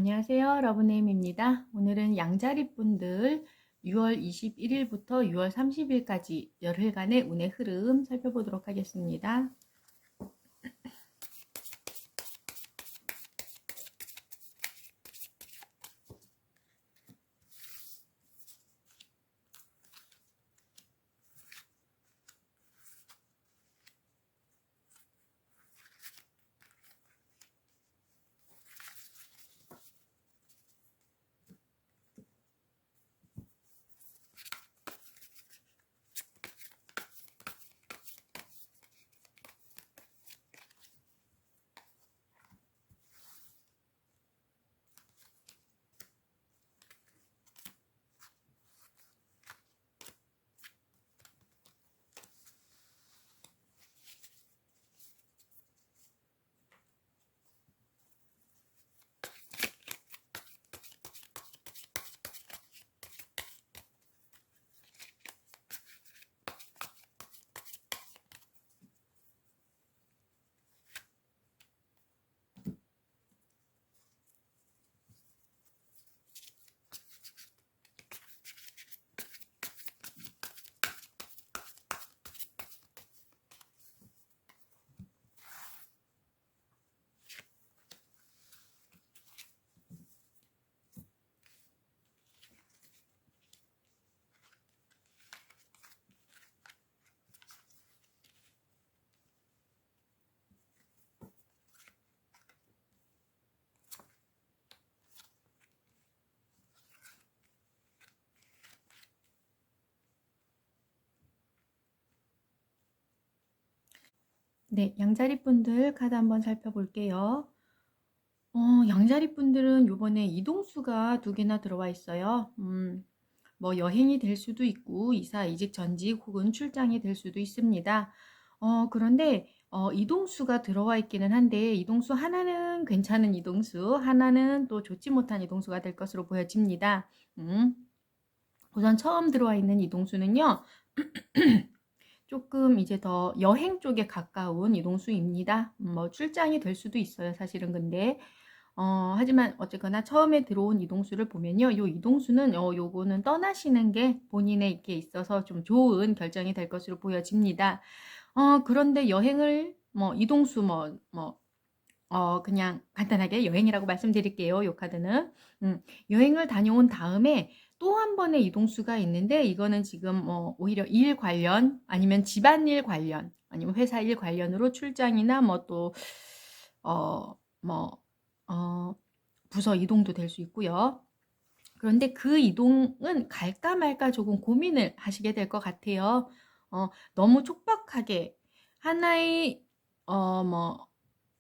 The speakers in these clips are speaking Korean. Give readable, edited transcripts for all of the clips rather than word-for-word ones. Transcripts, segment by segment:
안녕하세요. 러브네임입니다. 오늘은 양자리분들 6월 21일부터 6월 30일까지 열흘간의 운의 흐름 살펴보도록 하겠습니다. 네, 양자리분들 카드 한번 살펴볼게요. 양자리분들은 요번에 이동수가 2개나 들어와 있어요. 뭐 여행이 될 수도 있고 이사, 이직, 전직 혹은 출장이 될 수도 있습니다. 그런데 이동수가 들어와 있기는 한데 이동수 하나는 괜찮은 이동수, 하나는 또 좋지 못한 이동수가 될 것으로 보여집니다. 우선 처음 들어와 있는 이동수는요. 조금 이제 더 여행 쪽에 가까운 이동수입니다. 뭐 출장이 될 수도 있어요. 사실은 근데 하지만 어쨌거나 처음에 들어온 이동수를 보면요. 요 이동수는 요거는 떠나시는 게 본인에게 있어서 좀 좋은 결정이 될 것으로 보여집니다. 그런데 여행을 뭐 이동수 그냥 간단하게 여행이라고 말씀드릴게요. 요 카드는. 여행을 다녀온 다음에 또 한 번의 이동수가 있는데 이거는 지금 오히려 일 관련 아니면 집안일 관련 아니면 회사 일 관련으로 출장이나 부서 이동도 될 수 있고요. 그런데 그 이동은 갈까 말까 조금 고민을 하시게 될 것 같아요. 너무 촉박하게 하나의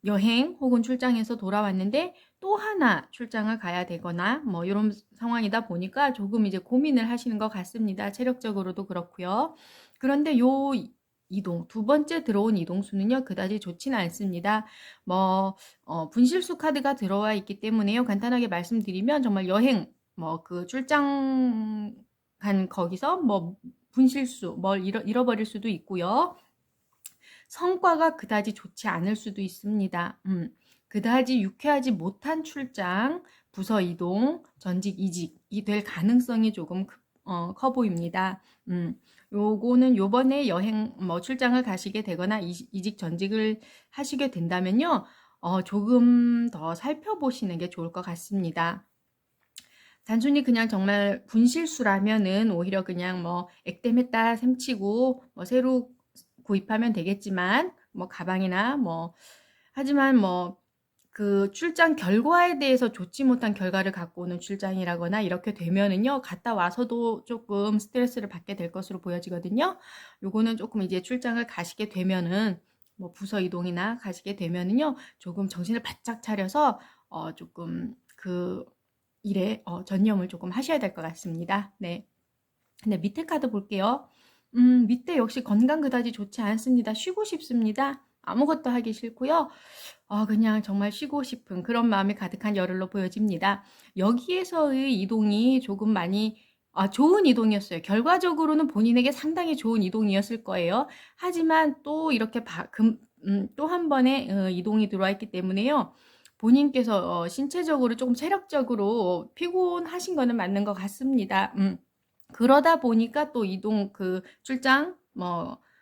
여행 혹은 출장에서 돌아왔는데 또 하나 출장을 가야 되거나 뭐 이런 상황이다 보니까 조금 이제 고민을 하시는 것 같습니다. 체력적으로도 그렇고요. 그런데 요 이동, 2번째 들어온 이동수는요, 그다지 좋지는 않습니다. 분실수 카드가 들어와 있기 때문에요. 간단하게 말씀드리면 정말 여행, 그 출장 간 거기서 분실수, 잃어버릴 수도 있고요. 성과가 그다지 좋지 않을 수도 있습니다. 그다지 유쾌하지 못한 출장, 부서 이동, 전직 이직이 될 가능성이 조금 커 보입니다. 요거는 요번에 여행 출장을 가시게 되거나 이직 전직을 하시게 된다면요. 조금 더 살펴보시는 게 좋을 것 같습니다. 단순히 그냥 정말 분실수라면은 오히려 그냥 액땜했다 셈치고 새로 구입하면 되겠지만 가방이나 하지만 그 출장 결과에 대해서 좋지 못한 결과를 갖고 오는 출장이라거나 이렇게 되면은요, 갔다 와서도 조금 스트레스를 받게 될 것으로 보여지거든요. 요거는 조금 이제 출장을 가시게 되면은 부서 이동이나 가시게 되면은요, 조금 정신을 바짝 차려서 조금 그 일에 전념을 조금 하셔야 될 것 같습니다. 네. 근데 밑에 카드 볼게요. 밑에 역시 건강 그다지 좋지 않습니다. 쉬고 싶습니다. 아무것도 하기 싫고요. 그냥 정말 쉬고 싶은 그런 마음이 가득한 열흘로 보여집니다. 여기에서의 이동이 조금 많이 좋은 이동이었어요. 결과적으로는 본인에게 상당히 좋은 이동이었을 거예요. 하지만 또 이렇게 또 한 번의 이동이 들어와 있기 때문에요. 본인께서 신체적으로 조금 체력적으로 피곤하신 거는 맞는 것 같습니다. 그러다 보니까 또 이동 출장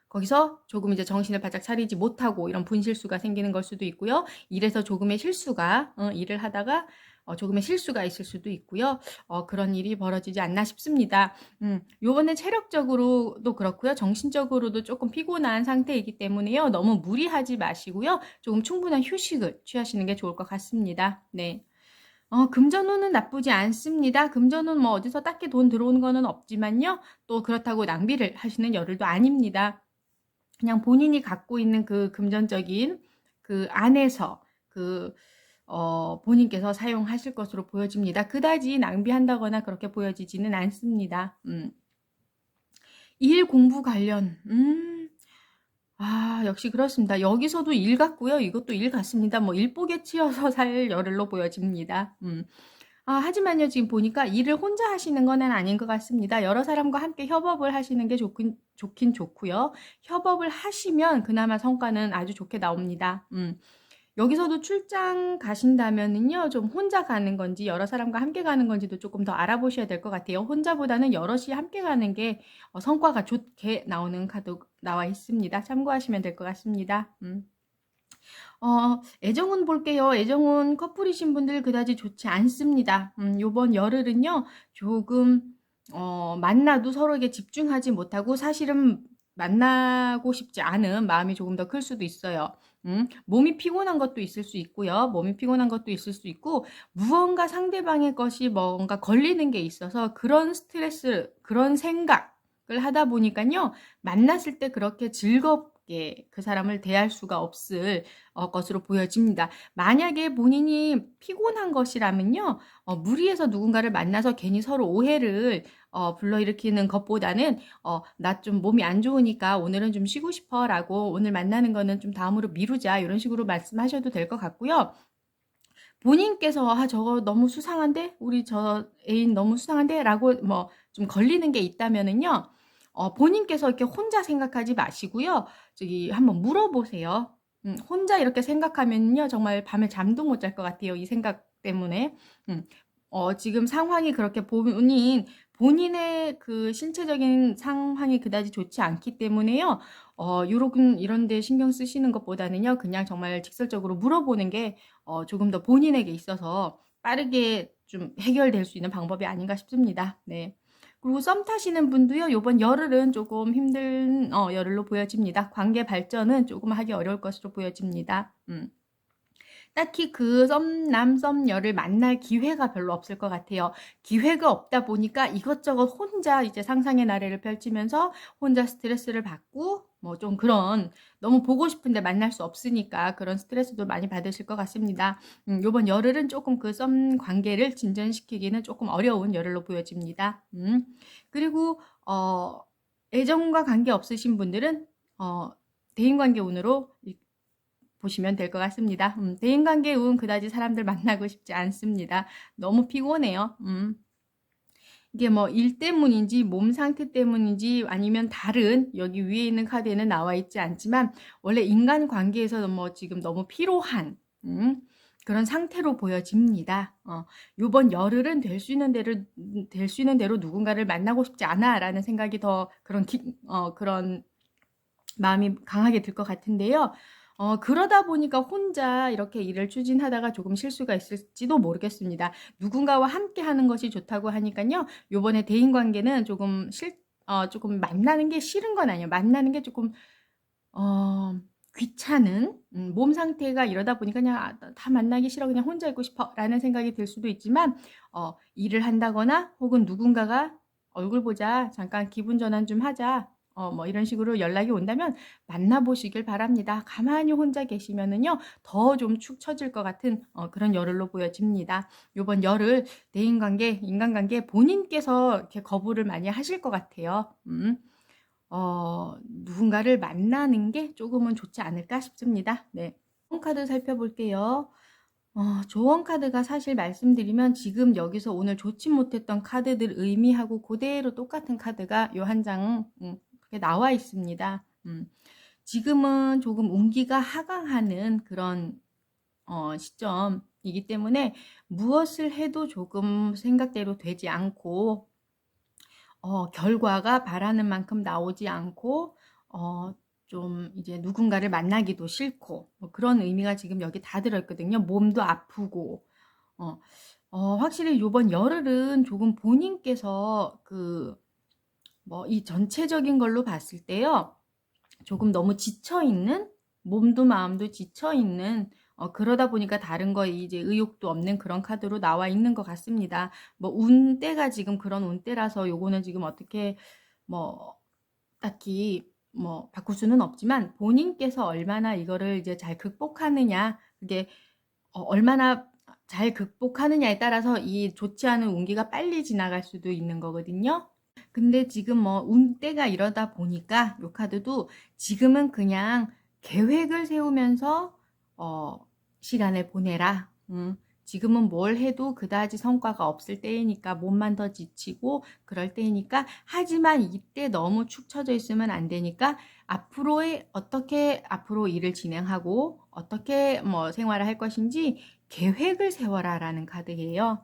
거기서 조금 이제 정신을 바짝 차리지 못하고 이런 분실수가 생기는 걸 수도 있고요. 일에서 조금의 실수가 일을 하다가 조금의 실수가 있을 수도 있고요. 그런 일이 벌어지지 않나 싶습니다. 요번에 체력적으로도 그렇고요. 정신적으로도 조금 피곤한 상태이기 때문에요. 너무 무리하지 마시고요. 조금 충분한 휴식을 취하시는 게 좋을 것 같습니다. 네. 금전운은 나쁘지 않습니다. 금전운 뭐 어디서 딱히 돈 들어오는 거는 없지만요. 또 그렇다고 낭비를 하시는 열흘도 아닙니다. 그냥 본인이 갖고 있는 그 금전적인 그 안에서 본인께서 사용하실 것으로 보여집니다. 그다지 낭비한다거나 그렇게 보여지지는 않습니다. 일 공부 관련, 역시 그렇습니다. 여기서도 일 같고요. 이것도 일 같습니다. 뭐 일복에 치여서 살 열흘로 보여집니다. 하지만요, 지금 보니까 일을 혼자 하시는 건 아닌 것 같습니다. 여러 사람과 함께 협업을 하시는 게 좋긴 좋고요. 협업을 하시면 그나마 성과는 아주 좋게 나옵니다. 여기서도 출장 가신다면은요, 좀 혼자 가는 건지 여러 사람과 함께 가는 건지도 조금 더 알아보셔야 될 것 같아요. 혼자보다는 여럿이 함께 가는 게 성과가 좋게 나오는 카드 나와 있습니다. 참고하시면 될 것 같습니다. 애정운 볼게요. 애정운 커플이신 분들 그다지 좋지 않습니다. 요번 열흘은요, 조금, 만나도 서로에게 집중하지 못하고 사실은 만나고 싶지 않은 마음이 조금 더 클 수도 있어요. 몸이 피곤한 것도 있을 수 있고요. 몸이 피곤한 것도 있을 수 있고, 무언가 상대방의 것이 뭔가 걸리는 게 있어서 그런 스트레스, 그런 생각을 하다 보니까요, 만났을 때 그렇게 즐겁게 그 사람을 대할 수가 없을 것으로 보여집니다. 만약에 본인이 피곤한 것이라면요, 무리해서 누군가를 만나서 괜히 서로 오해를 불러일으키는 것보다는 나 좀 몸이 안 좋으니까 오늘은 좀 쉬고 싶어 라고 오늘 만나는 거는 좀 다음으로 미루자 이런 식으로 말씀하셔도 될 것 같고요. 본인께서 저거 너무 수상한데? 우리 저 애인 너무 수상한데? 라고 뭐 좀 걸리는 게 있다면은요, 본인께서 이렇게 혼자 생각하지 마시고요. 저기 한번 물어보세요. 혼자 이렇게 생각하면요, 정말 밤에 잠도 못 잘 것 같아요. 이 생각 때문에. 지금 상황이 그렇게 본인의 그 신체적인 상황이 그다지 좋지 않기 때문에요. 이런 데 신경 쓰시는 것보다는요, 그냥 정말 직설적으로 물어보는 게 조금 더 본인에게 있어서 빠르게 좀 해결될 수 있는 방법이 아닌가 싶습니다. 네. 그리고 썸 타시는 분도요, 요번 열흘은 조금 힘든 열흘로 보여집니다. 관계 발전은 조금 하기 어려울 것으로 보여집니다. 딱히 그 썸남, 썸녀를 만날 기회가 별로 없을 것 같아요. 기회가 없다 보니까 이것저것 혼자 이제 상상의 나래를 펼치면서 혼자 스트레스를 받고 뭐 좀 그런 너무 보고 싶은데 만날 수 없으니까 그런 스트레스도 많이 받으실 것 같습니다. 요번 열흘은 조금 그 썸 관계를 진전시키기는 조금 어려운 열흘로 보여집니다. 그리고 애정과 관계 없으신 분들은 대인관계 운으로 보시면 될 것 같습니다. 대인관계 운 그다지 사람들 만나고 싶지 않습니다. 너무 피곤해요. 이게 뭐 일 때문인지 몸 상태 때문인지 아니면 다른 여기 위에 있는 카드에는 나와 있지 않지만 원래 인간 관계에서 뭐 지금 너무 피로한 그런 상태로 보여집니다. 요번 열흘은 될 수 있는 대로 누군가를 만나고 싶지 않아라는 생각이 더 그런 마음이 강하게 들 것 같은데요. 그러다 보니까 혼자 이렇게 일을 추진하다가 조금 실수가 있을지도 모르겠습니다. 누군가와 함께 하는 것이 좋다고 하니까요. 요번에 대인관계는 조금 만나는 게 싫은 건 아니에요. 만나는 게 조금, 귀찮은, 몸 상태가 이러다 보니까 그냥 다 만나기 싫어. 그냥 혼자 있고 싶어. 라는 생각이 들 수도 있지만, 일을 한다거나 혹은 누군가가 얼굴 보자. 잠깐 기분 전환 좀 하자. 뭐 이런 식으로 연락이 온다면 만나보시길 바랍니다. 가만히 혼자 계시면은요, 더 좀 축 처질 것 같은 그런 열흘로 보여집니다. 요번 열흘 대인관계, 인간관계 본인께서 이렇게 거부를 많이 하실 것 같아요. 누군가를 만나는 게 조금은 좋지 않을까 싶습니다. 네. 카드 살펴볼게요. 조언 카드가 사실 말씀드리면 지금 여기서 오늘 좋지 못했던 카드들 의미하고 그대로 똑같은 카드가 요 한 장 그렇게 나와 있습니다. 지금은 조금 운기가 하강하는 그런 시점 이기 때문에 무엇을 해도 조금 생각대로 되지 않고 결과가 바라는 만큼 나오지 않고 좀 이제 누군가를 만나기도 싫고 뭐 그런 의미가 지금 여기 다 들어있거든요. 몸도 아프고 확실히 요번 열흘은 조금 본인께서 이 전체적인 걸로 봤을 때요. 조금 너무 지쳐있는, 몸도 마음도 지쳐있는, 그러다 보니까 다른 거에 이제 의욕도 없는 그런 카드로 나와 있는 것 같습니다. 뭐, 운때가 지금 그런 운때라서 요거는 지금 어떻게, 뭐, 딱히, 뭐, 바꿀 수는 없지만, 본인께서 얼마나 이거를 이제 잘 극복하느냐, 그게, 얼마나 잘 극복하느냐에 따라서 이 좋지 않은 운기가 빨리 지나갈 수도 있는 거거든요. 근데 지금 뭐 운때가 이러다 보니까 요 카드도 지금은 그냥 계획을 세우면서 시간을 보내라. 지금은 뭘 해도 그다지 성과가 없을 때이니까 몸만 더 지치고 그럴 때이니까 하지만 이때 너무 축 처져 있으면 안 되니까 어떻게 앞으로 일을 진행하고 어떻게 뭐 생활을 할 것인지 계획을 세워라라는 카드예요.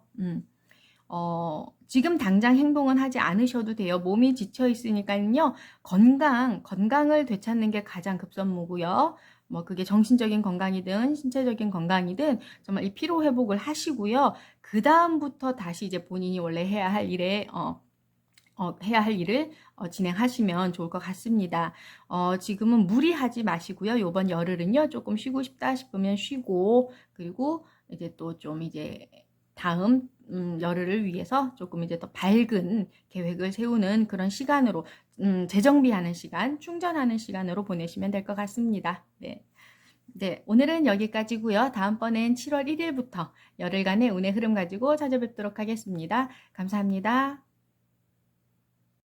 지금 당장 행동은 하지 않으셔도 돼요. 몸이 지쳐 있으니까요. 건강을 되찾는 게 가장 급선무고요. 뭐 그게 정신적인 건강이든 신체적인 건강이든 정말 이 피로 회복을 하시고요. 그 다음부터 다시 이제 본인이 원래 해야 할 일을 진행하시면 좋을 것 같습니다. 지금은 무리하지 마시고요. 요번 열흘은요. 조금 쉬고 싶다 싶으면 쉬고 그리고 이제 또 좀 이제 다음 열흘을 위해서 조금 이제 더 밝은 계획을 세우는 그런 시간으로 재정비하는 시간, 충전하는 시간으로 보내시면 될 것 같습니다. 네. 네, 오늘은 여기까지고요. 다음번엔 7월 1일부터 열흘간의 운의 흐름 가지고 찾아뵙도록 하겠습니다. 감사합니다.